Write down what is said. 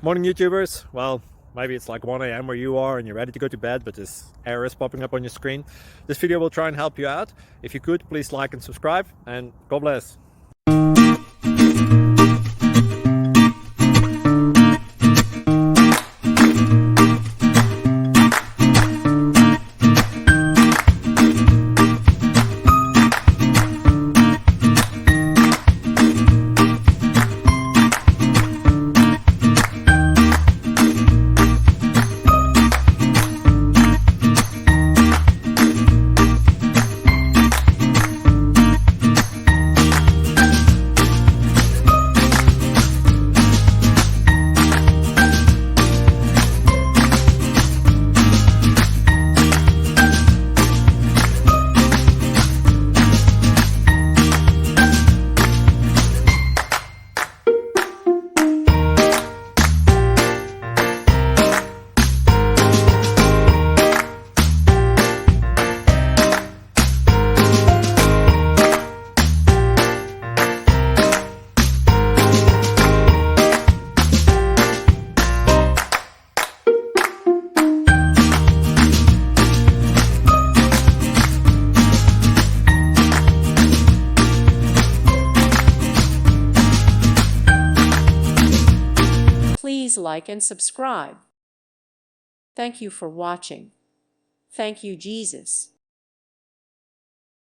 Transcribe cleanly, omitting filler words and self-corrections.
Morning YouTubers. Well, maybe it's like 1 a.m. where you are and you're ready to go to bed, but this error is popping up on your screen. This video will try and help you out. If you could, please like and subscribe, and God bless. Please like and subscribe. Thank you for watching. Thank you, Jesus.